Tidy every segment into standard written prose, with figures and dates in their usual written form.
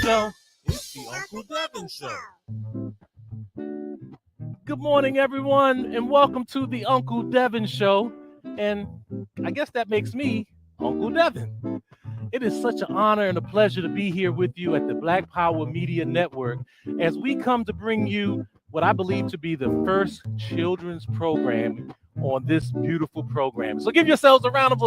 Show. It's the Uncle Devin Show. Good morning, everyone, and welcome to the Uncle Devin Show. And I guess that makes me Uncle Devin. It is such an honor and a pleasure to be here with you at the Black Power Media Network as we come to bring you what I believe to be the first children's program on this beautiful program. So give yourselves a round of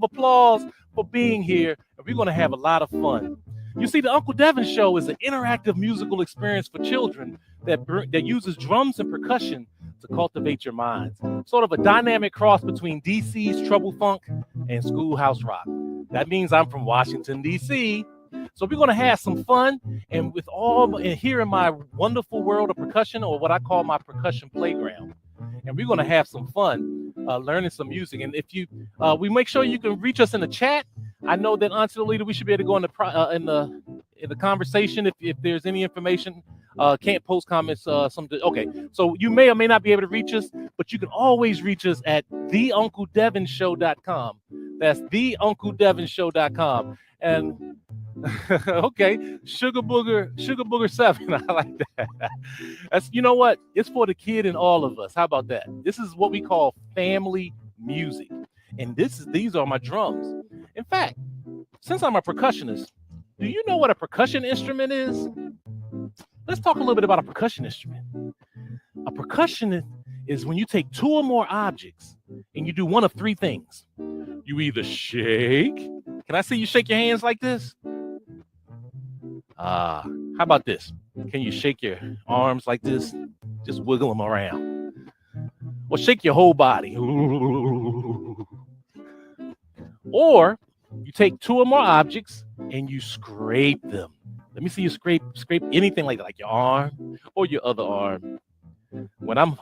applause for being here, and we're going to have a lot of fun. You see, the Uncle Devin Show is an interactive musical experience for children that uses drums and percussion to cultivate your minds. Sort of a dynamic cross between DC's Trouble Funk and Schoolhouse Rock. That means I'm from Washington, D.C., so we're going to have some fun, and here in my wonderful world of percussion, or what I call my percussion playground. And we're going to have some fun learning some music. And if we make sure you can reach us in the chat. I know that Auntie Lolita, we should be able to go in the conversation if there's any information. Can't post comments. Okay, so you may or may not be able to reach us, but you can always reach us at theuncledevinshow.com. That's theuncledevinshow.com. And okay, Sugar Booger 7. I like that. That's, you know what? It's for the kid in all of us. How about that? This is what we call family music. And these are my drums. In fact, since I'm a percussionist, do you know what a percussion instrument is? Let's talk a little bit about a percussion instrument. A percussion is when you take two or more objects and you do one of three things. You either shake. Can I see you shake your hands like this? How about this? Can you shake your arms like this? Just wiggle them around. Or shake your whole body. Or you take two or more objects and you scrape them. Let me see you scrape anything like that, like your arm or your other arm. When I'm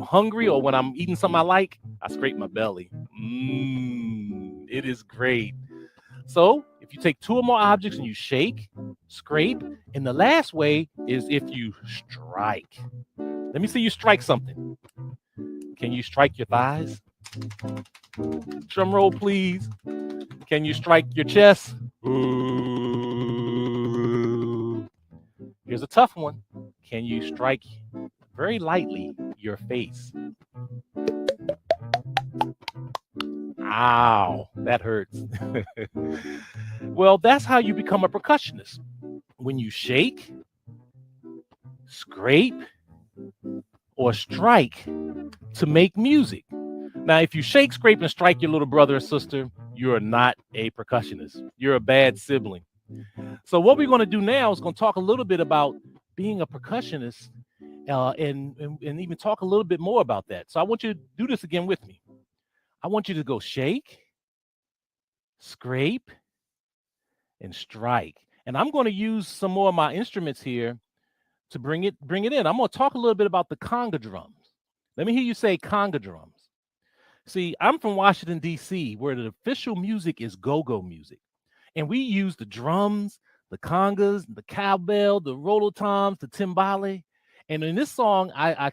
hungry or when I'm eating something I like, I scrape my belly. It is great. So if you take two or more objects and you shake, scrape, and the last way is if you strike. Let me see you strike something. Can you strike your thighs? Drum roll, please. Can you strike your chest? Ooh. Here's a tough one. Can you strike very lightly your face? Ow, that hurts. Well, that's how you become a percussionist. When you shake, scrape, or strike to make music. Now, if you shake, scrape, and strike your little brother or sister, you're not a percussionist. You're a bad sibling. So what we're going to do now is going to talk a little bit about being a percussionist and even talk a little bit more about that. So I want you to do this again with me. I want you to go shake, scrape, and strike. And I'm going to use some more of my instruments here to bring it in. I'm going to talk a little bit about the conga drums. Let me hear you say conga drums. See, I'm from Washington, D.C., where the official music is go-go music. And we use the drums, the congas, the cowbell, the rototoms, the timbale. And in this song, I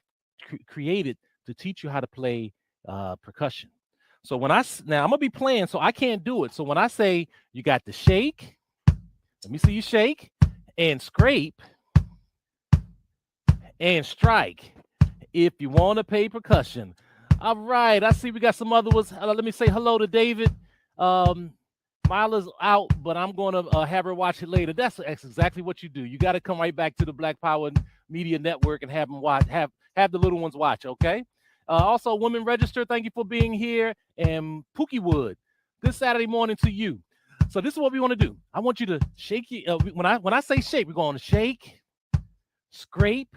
created to teach you how to play percussion. So now I'm going to be playing, so I can't do it. So when I say you got to shake, let me see you shake, and scrape, and strike if you want to play percussion. All right, I see we got some other ones. Let me say hello to David. Mila's out, but I'm going to have her watch it later. That's exactly what you do. You got to come right back to the Black Power Media Network and have them watch, have the little ones watch, okay? Also, Women Register, thank you for being here. And Pookie Wood, this Saturday morning to you. So this is what we want to do. I want you to shake. When I say shake, we're going to shake, scrape,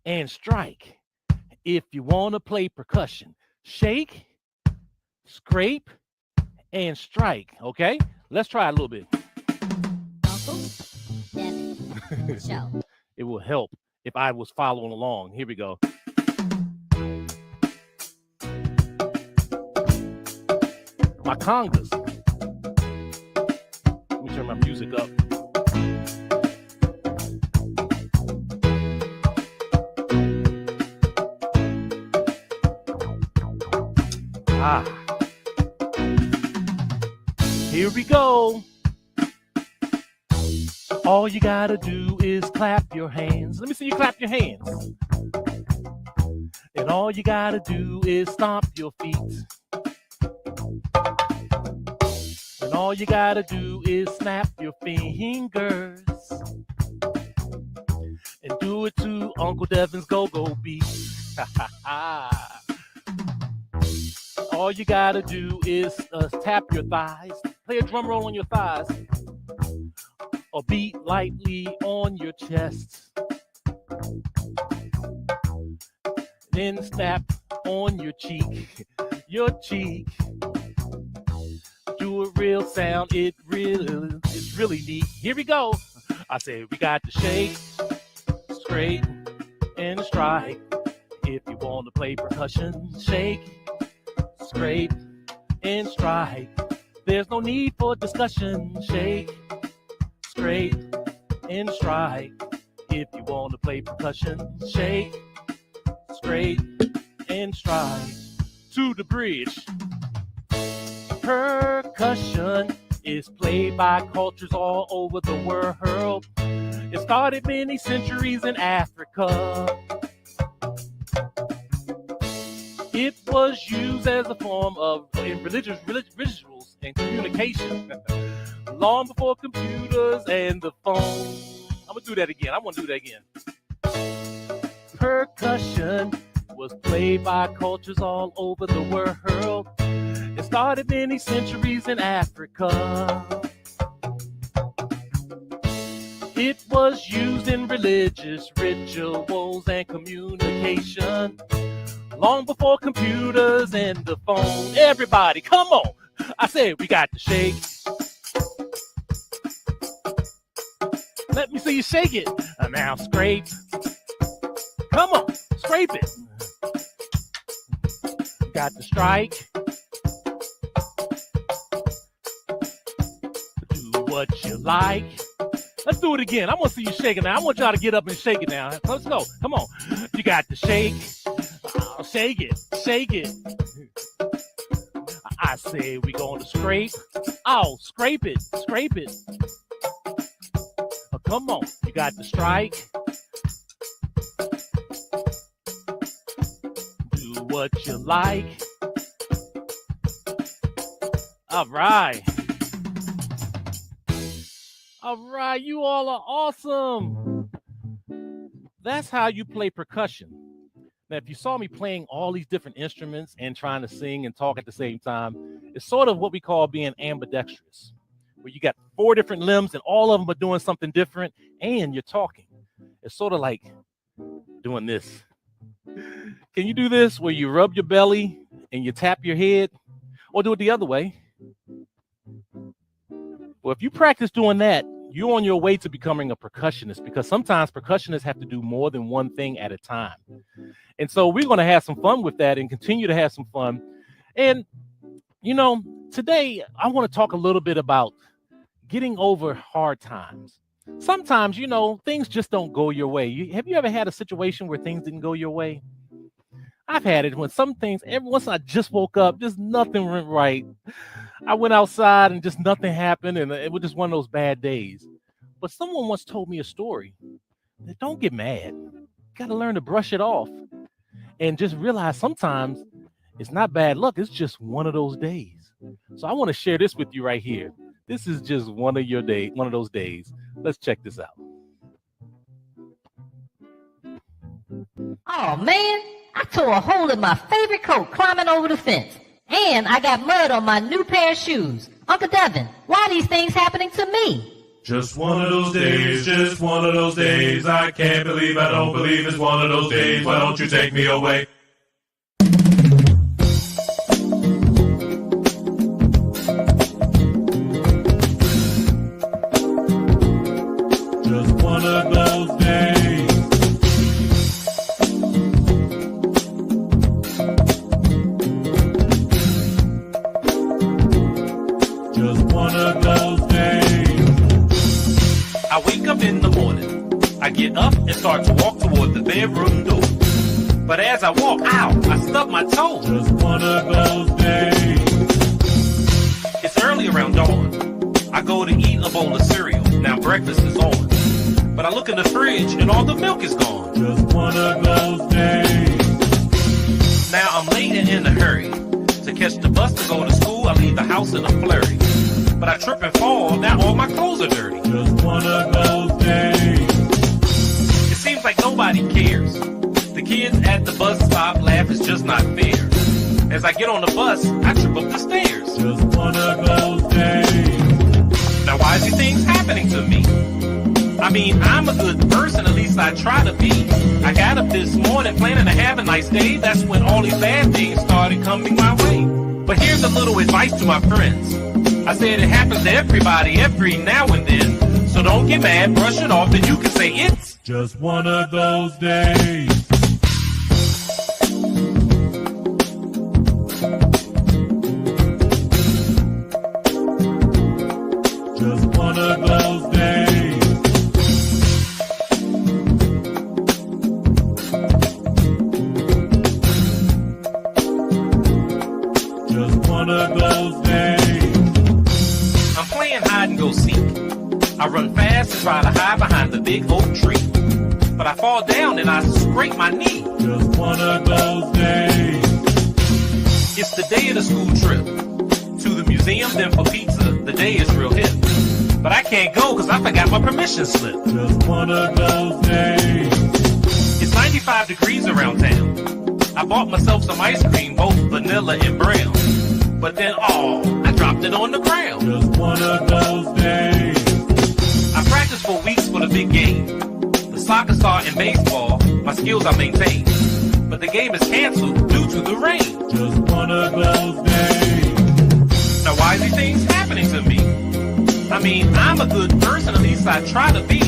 and strike. If you want to play percussion, shake, scrape, and strike. Okay, let's try it a little bit. Uncle Devin Show. It will help if I was following along. Here we go. My congas. Let me turn my music up. Here we go. All you gotta do is clap your hands. Let me see you clap your hands. And all you gotta do is stomp your feet. And all you gotta do is snap your fingers. And do it to Uncle Devin's go-go beat. All you gotta do is tap your thighs. Play a drum roll on your thighs. Or beat lightly on your chest. Then snap on your cheek. Your cheek. Do a real sound. It's really neat. Here we go. I say we got to shake, scrape, and strike. If you want to play percussion, shake, scrape, and strike. There's no need for discussion. Shake, scrape, and strike. If you want to play percussion, shake, scrape, and strike. To the bridge. Percussion is played by cultures all over the world. It started many centuries in Africa. It was used as a form of in religious rituals and communication long before computers and the phone. I'm gonna do that again. I want to do that again. Percussion was played by cultures all over the world. It started many centuries in Africa. It was used in religious rituals and communication long before computers and the phone. Everybody, come on. I said we got to shake. Let me see you shake it. And now scrape. Come on, scrape it. Got to strike. Do what you like. Let's do it again. I want to see you shaking now. I want y'all to get up and shake it now. Let's go. Come on. You got to shake. Oh, shake it. Shake it. I say we going to scrape. Oh, scrape it. Scrape it. Oh, come on. You got to strike. Do what you like. All right. All right, you all are awesome. That's how you play percussion. Now, if you saw me playing all these different instruments and trying to sing and talk at the same time, it's sort of what we call being ambidextrous, where you got 4 different limbs and all of them are doing something different and you're talking. It's sort of like doing this. Can you do this where you rub your belly and you tap your head, or do it the other way? Well, if you practice doing that, you're on your way to becoming a percussionist, because sometimes percussionists have to do more than one thing at a time. And so we're going to have some fun with that and continue to have some fun. And, you know, today I want to talk a little bit about getting over hard times. Sometimes, you know, things just don't go your way. Have you ever had a situation where things didn't go your way? I've had it when some things, once I just woke up, just nothing went right. I went outside and just nothing happened, and it was just one of those bad days. But someone once told me a story that don't get mad. You got to learn to brush it off and just realize sometimes it's not bad luck. It's just one of those days. So I want to share this with you right here. This is just one of those days. Let's check this out. Oh man, I tore a hole in my favorite coat climbing over the fence. And I got mud on my new pair of shoes. Uncle Devin, why are these things happening to me? Just one of those days, just one of those days. I can't believe, I don't believe it's one of those days. Why don't you take me away? Just one of those days. I wake up in the morning, I get up and start to walk toward the bedroom door. But as I walk, I stub my toe. Just one of those days. It's early around dawn. I go to eat a bowl of cereal. Now breakfast is on. look in the fridge and all the milk is gone. Just one of those days. Now I'm late and in a hurry. To catch the bus to go to school, I leave the house in a flurry. But I trip and fall, now all my clothes are dirty. Just one of those days. It seems like nobody cares. The kids at the bus stop laugh, it's just not fair. As I get on the bus, I trip up the stairs. Just one of those days. Now why are these things happening to me? I mean, I'm a good person, at least I try to be. I got up this morning planning to have a nice day. That's when all these bad things started coming my way. But here's a little advice to my friends. I said it happens to everybody every now and then. So don't get mad, brush it off, and you can say it's just one of those days. Just one of those days. Just one of those days. I'm playing hide and go seek. I run fast and try to hide behind the big oak tree. But I fall down and I scrape my knee. Just one of those days. It's the day of the school trip. To the museum, then for pizza. The day is real hip. But I can't go because I forgot my permission slip. Just one of those days. It's 95 degrees around town. I bought myself some ice cream, both vanilla and brown. But then, I dropped it on the ground. Just one of those days. I practiced for weeks for the big game. The soccer star in baseball, my skills I maintain. But the game is canceled due to the rain. Just one of those days. Now why are these things happening to me? I mean, I'm a good person, at least I try to be.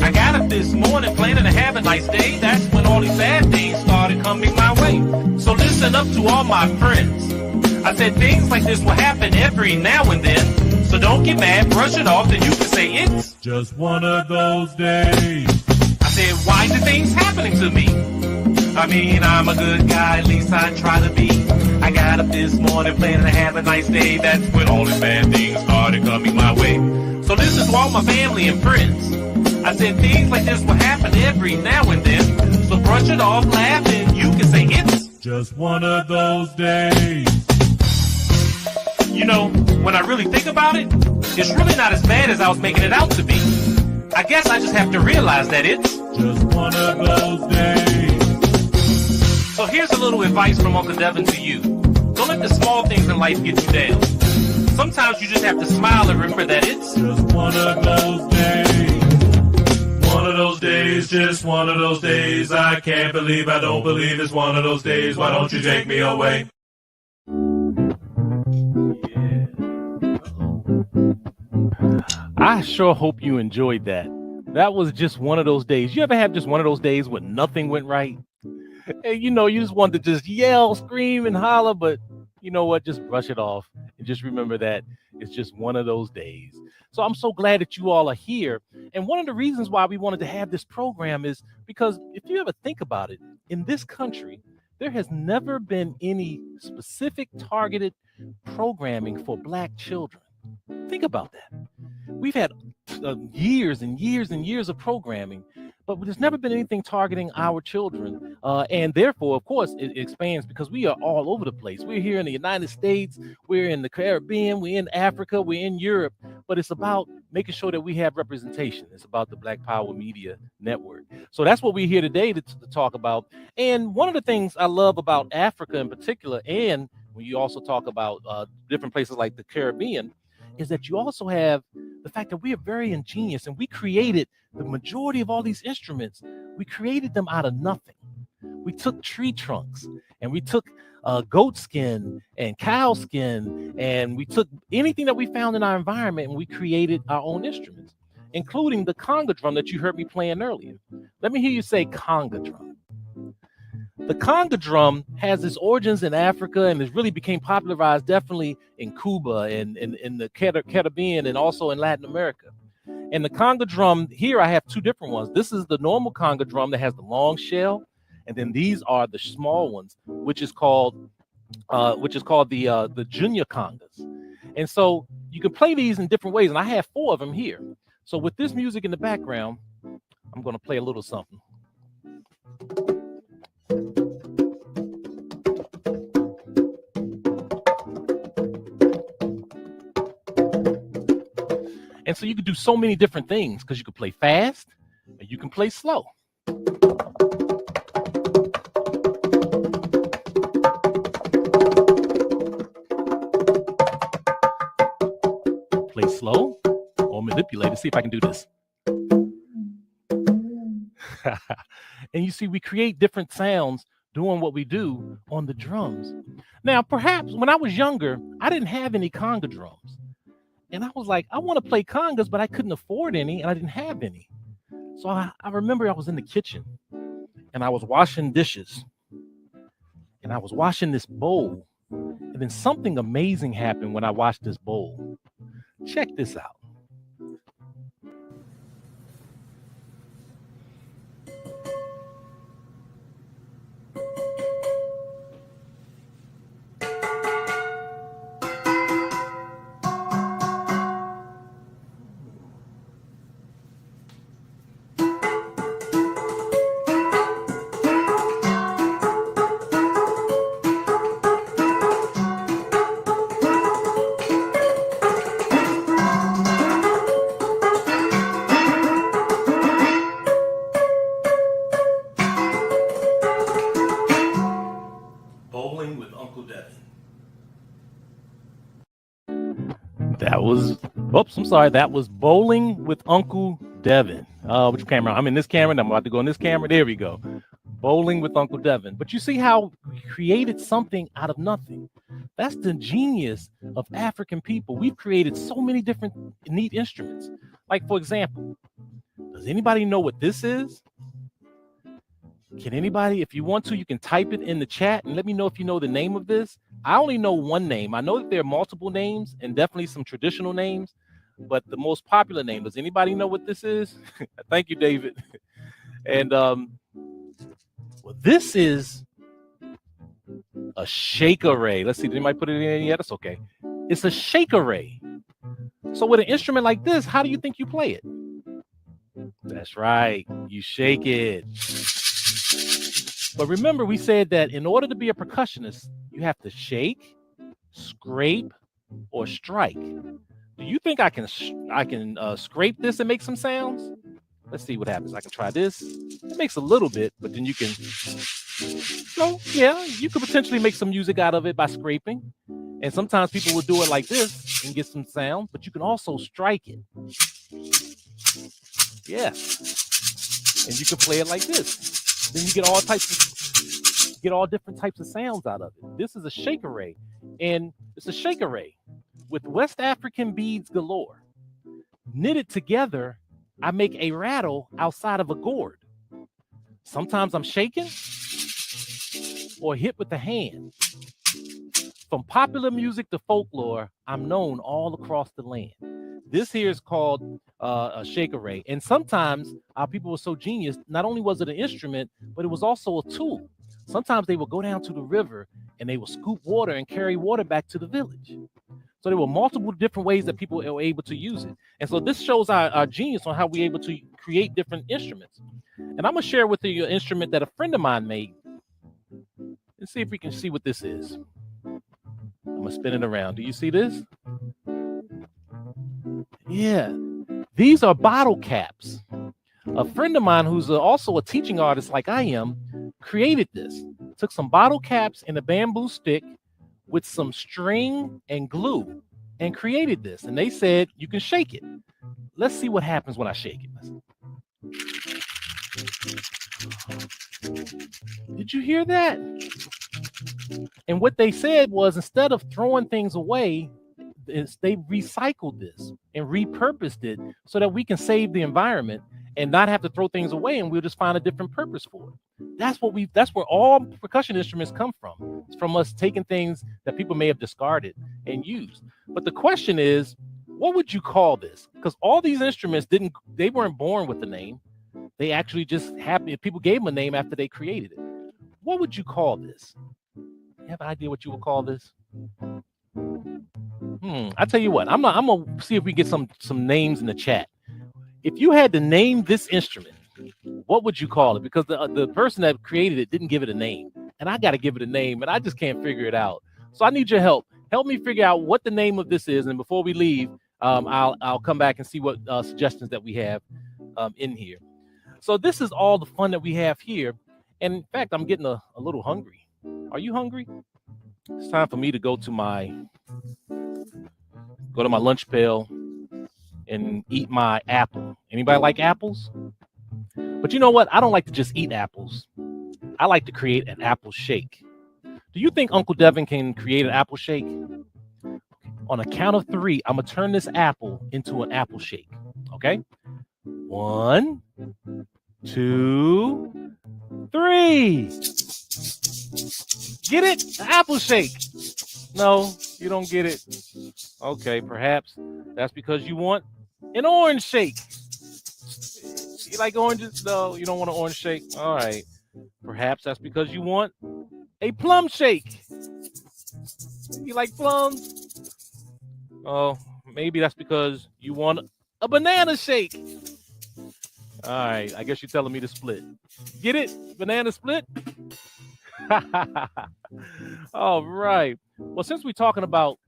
I got up this morning planning to have a nice day. That's when all these bad things started coming my way. So listen up to all my friends. I said things like this will happen every now and then. So don't get mad, brush it off, then you can say it's just one of those days. I said, why are things happening to me? I mean, I'm a good guy, at least I try to be. I got up this morning planning to have a nice day. That's when all these bad things started coming my way. So listen to all my family and friends. I said things like this will happen every now and then. So brush it off, laugh, and you can say it's just one of those days. You know, when I really think about it, it's really not as bad as I was making it out to be. I guess I just have to realize that it's just one of those days. So here's a little advice from Uncle Devin to you. Don't let the small things in life get you down. Sometimes you just have to smile and remember that it's just one of those days. One of those days, just one of those days. I can't believe, I don't believe it's one of those days. Why don't you take me away? I sure hope you enjoyed that. That was just one of those days. You ever have just one of those days when nothing went right? And you just want to just yell, scream, and holler, but you know what? Just brush it off and just remember that it's just one of those days. So I'm so glad that you all are here. And one of the reasons why we wanted to have this program is because if you ever think about it, in this country, there has never been any specific targeted programming for Black children. Think about that. We've had years and years and years of programming, but there's never been anything targeting our children. And therefore, of course, it expands because we are all over the place. We're here in the United States, we're in the Caribbean, we're in Africa, we're in Europe, but it's about making sure that we have representation. It's about the Black Power Media Network. So that's what we're here today to talk about. And one of the things I love about Africa in particular, and when you also talk about different places like the Caribbean, is that you also have the fact that we are very ingenious and we created the majority of all these instruments. We created them out of nothing. We took tree trunks and we took goat skin and cow skin, and we took anything that we found in our environment and we created our own instruments, including the conga drum that you heard me playing earlier. Let me hear you say conga drum. The conga drum has its origins in Africa and has really became popularized definitely in Cuba and in the Caribbean and also in Latin America. And the conga drum, here I have two different ones. This is the normal conga drum that has the long shell, and then these are the small ones, which is called the junior congas. And so you can play these in different ways, and I have 4 of them here. So with this music in the background, I'm I'm going to play a little something. And so you can do so many different things because you can play fast and you can play slow. Play slow or manipulate it. See if I can do this. And you see, we create different sounds doing what we do on the drums. Now, perhaps when I was younger, I didn't have any conga drums. And I was like, I want to play congas, but I couldn't afford any and I didn't have any. So I remember I was in the kitchen and I was washing dishes and I was washing this bowl. And then something amazing happened when I washed this bowl. Check this out. Bowling with Uncle Devin. That was, I'm sorry. That was Bowling with Uncle Devin. Which camera? I'm in this camera and I'm about to go in this camera. There we go. Bowling with Uncle Devin. But you see how we created something out of nothing. That's the genius of African people. We've created so many different neat instruments. Like, for example, does anybody know what this is? Can anybody, if you want to, you can type it in the chat and let me know if you know the name of this. I only know one name. I know that there are multiple names and definitely some traditional names, but the most popular name, does anybody know what this is? Thank you, David. And well, this is a shaker ray. Let's see, did anybody put it in yet? That's okay. It's a shaker ray. So with an instrument like this, how do you think you play it? That's right. You shake it. But remember, we said that in order to be a percussionist, you have to shake, scrape, or strike. Do you think I can scrape this and make some sounds? Let's see what happens. I can try this. It makes a little bit, but then you can. So yeah, you could potentially make some music out of it by scraping. And sometimes people will do it like this and get some sound, but you can also strike it. Yeah. And you can play it like this. Then you get all different types of sounds out of it. This is a shaker ray, and it's a shaker ray with West African beads galore. Knitted together, I make a rattle outside of a gourd. Sometimes I'm shaking or hit with the hand. From popular music to folklore, I'm known all across the land. This here is called a shaker ray. And sometimes our people were so genius, not only was it an instrument, but it was also a tool. Sometimes they would go down to the river and they would scoop water and carry water back to the village. So there were multiple different ways that people were able to use it. And so this shows our genius on how we're able to create different instruments. And I'm going to share with you an instrument that a friend of mine made. Let's see if we can see what this is. I'm going to spin it around. Do you see this? Yeah, these are bottle caps. A friend of mine who's also a teaching artist like I am created this. Took some bottle caps and a bamboo stick with some string and glue and created this. And they said you can shake it. Let's see what happens when I shake it. Did you hear that? And what they said was, instead of throwing things away, they recycled this and repurposed it so that we can save the environment and not have to throw things away, and we'll just find a different purpose for it. That's where all percussion instruments come from. It's from us taking things that people may have discarded and used. But the question is, what would you call this? Because all these instruments they weren't born with the name. They actually just happened. People gave them a name after they created it. What would you call this? You have an idea what you would call this? I tell you what, I'm gonna see if we get some names in the chat. If you had to name this instrument, What would you call it? Because the person that created it didn't give it a name, and I got to give it a name, and I just can't figure it out. So I need your help. Help me figure out what the name of this is, and before we leave, I'll come back and see what suggestions that we have in here. So this is all the fun that we have here, and in fact, I'm getting a little hungry. Are you hungry? It's time for me to go to my lunch pail and eat my apple. Anybody like apples? But you know what? I don't like to just eat apples. I like to create an apple shake. Do you think Uncle Devin can create an apple shake? On a count of 3, I'm going to turn this apple into an apple shake. Okay? 1, 2, 3. Get it? An apple shake. No, you don't get it. Okay, perhaps that's because you want an orange shake. You like oranges? No, you don't want an orange shake. All right. Perhaps that's because you want a plum shake. You like plums? Oh, maybe that's because you want a banana shake. All right. I guess you're telling me to split. Get it? Banana split? All right. Well, since we're talking about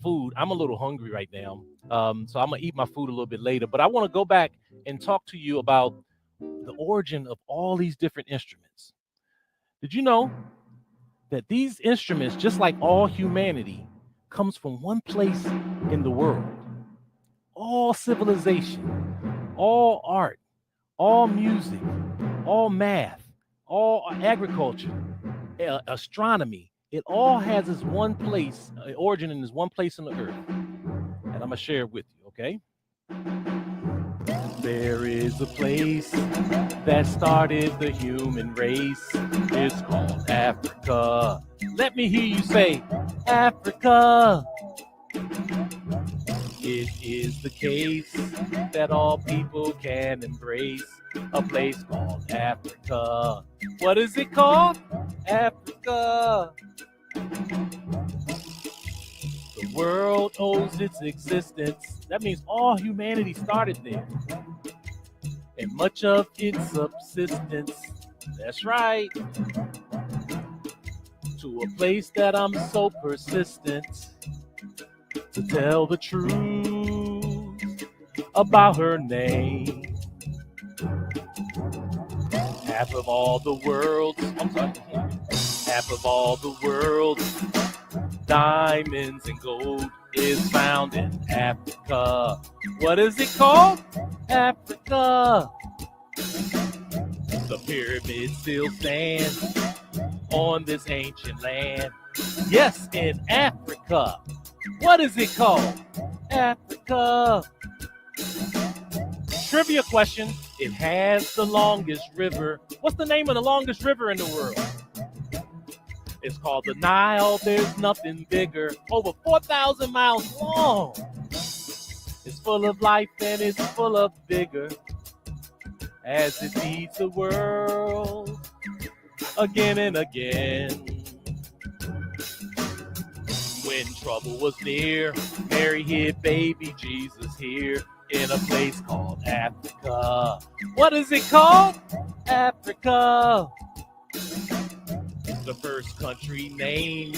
food, I'm a little hungry right now. So I'm going to eat my food a little bit later. But I want to go back and talk to you about the origin of all these different instruments. Did you know that these instruments, just like all humanity, comes from one place in the world? All civilization, all art, all music, all math, all agriculture, astronomy, it all has this one place, origin in this one place on the earth. And I'm going to share it with you, okay? There is a place that started the human race. It's called Africa. Let me hear you say, Africa. It is the case that all people can embrace. A place called Africa. What is it called? Africa. The world owes its existence. That means all humanity started there. And much of its subsistence, that's right, to a place that I'm so persistent to tell the truth about her name. Half of all the world's diamonds and gold is found in Africa. What is it called? Africa. The pyramids still stand on this ancient land. Yes, in Africa. What is it called? Africa. Trivia question. It has the longest river. What's the name of the longest river in the world? It's called the Nile. There's nothing bigger. Over 4,000 miles long. It's full of life and it's full of vigor as it feeds the world again and again. When trouble was near, Mary hid baby Jesus here in a place called Africa. What is it called? Africa. The first country name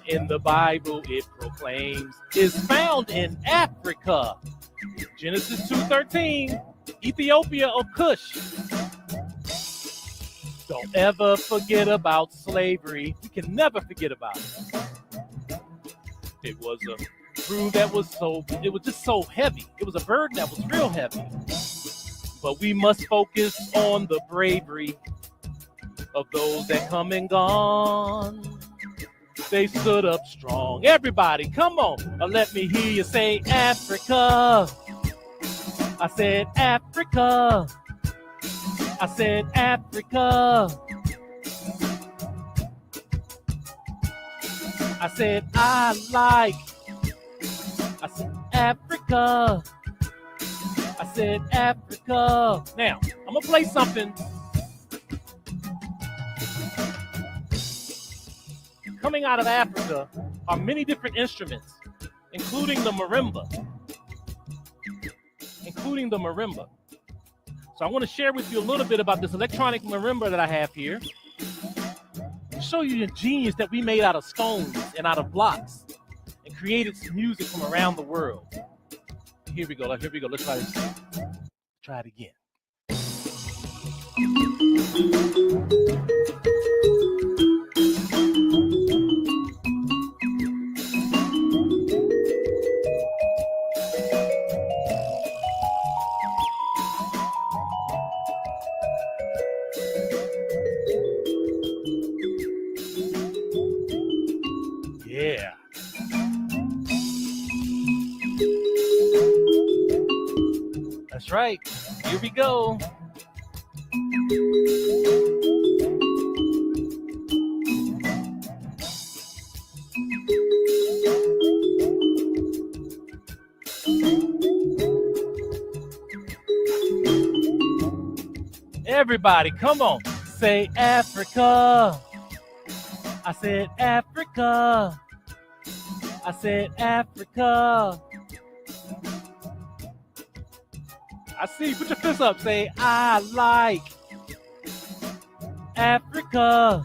in the Bible it proclaims is found in Africa. Genesis 2:13, Ethiopia or Cush. Don't ever forget about slavery. We can never forget about it. It was a crew that was just so heavy. It was a burden that was real heavy. But we must focus on the bravery of those that come and gone. They stood up strong. Everybody, come on. Let me hear you say Africa. I said Africa. I said Africa. I said I said Africa. I said Africa. Now, I'm going to play something. Coming out of Africa are many different instruments, including the marimba. So I want to share with you a little bit about this electronic marimba that I have here. To show you the genius that we made out of stones and out of blocks and created some music from around the world. Here we go. Let's try this. Try it again. Yeah. That's right. Here we go. Everybody, come on. Say Africa. I said Africa. I said Africa. I see. Put your fists up. Say, I like Africa.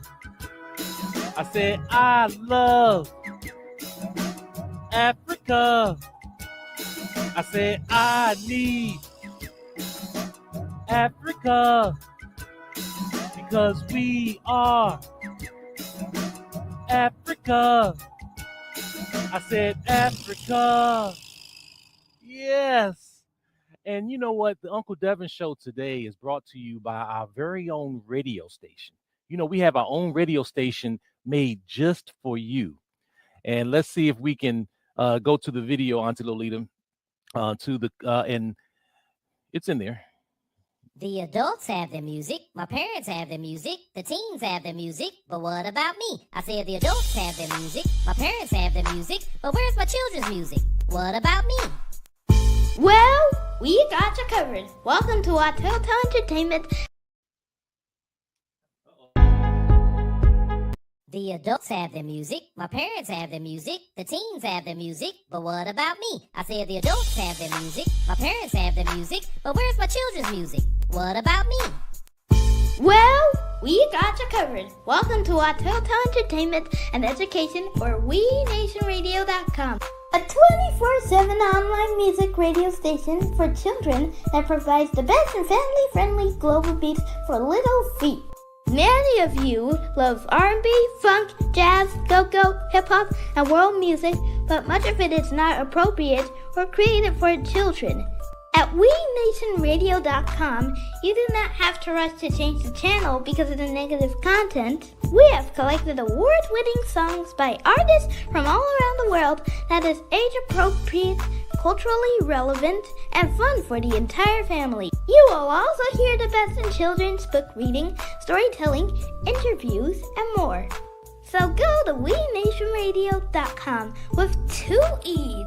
I said, I love Africa. I said, I need Africa because we are Africa. I said, Africa. Yes. And you know what? The Uncle Devin Show today is brought to you by our very own radio station. You know, we have our own radio station made just for you. And let's see if we can go to the video, Auntie Lolita, and it's in there. The adults have their music, my parents have their music, the teens have their music, but what about me? I said the adults have their music, my parents have their music, but where's my children's music? What about me? Well, we got you covered. Welcome to our Total Entertainment. The adults have their music, my parents have their music, the teens have their music, but what about me? I said the adults have their music, my parents have their music, but where's my children's music? What about me? Well, we got you covered. Welcome to our Total Entertainment and Education for WeNationRadio.com. A 24/7 online music radio station for children that provides the best and family-friendly global beats for little feet. Many of you love R&B, funk, jazz, go-go, hip-hop, and world music, but much of it is not appropriate or created for children. At WeNationRadio.com, you do not have to rush to change the channel because of the negative content. We have collected award-winning songs by artists from all around the world that is age-appropriate, culturally relevant, and fun for the entire family. You will also hear the best in children's book reading, storytelling, interviews, and more. So go to WeNationRadio.com with 2 E's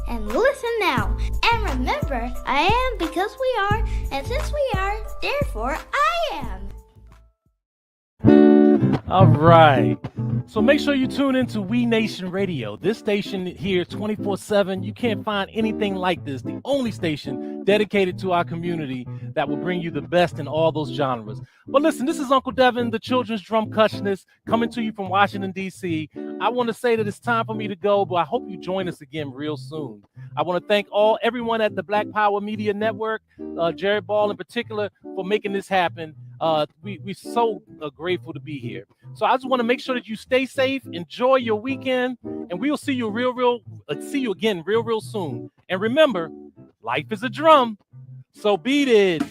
and listen now. And remember, I am because we are, and since we are, therefore I am. All right. So make sure you tune into We Nation Radio. This station here 24/7. You can't find anything like this. The only station dedicated to our community that will bring you the best in all those genres. But listen, this is Uncle Devin, the children's drumcussionist, coming to you from Washington, D.C. I want to say that it's time for me to go, but I hope you join us again real soon. I want to thank everyone at the Black Power Media Network, Jared Ball in particular, for making this happen. We're so grateful to be here. So I just want to make sure that you stay safe, enjoy your weekend, and we'll see you see you again real soon. And remember, life is a drum, so beat it.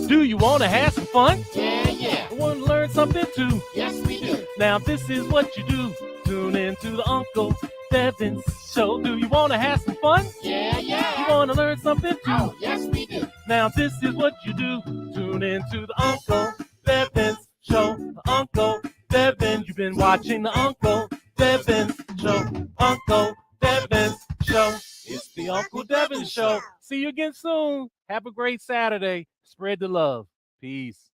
Do you want to have some fun? Yeah. Want to learn something too? Yes, we do. Now this is what you do. Tune in to the Uncle Devin's Show. Do you want to have some fun? Yeah. You want to learn something too? Oh, yes, we do. Now this is what you do. Tune in to the Uncle Devin's Show. The Uncle Devin. You've been watching the Uncle Devin's Show. Uncle Devin's Show. It's the Uncle Devin Show. See you again soon. Have a great Saturday. Spread the love. Peace.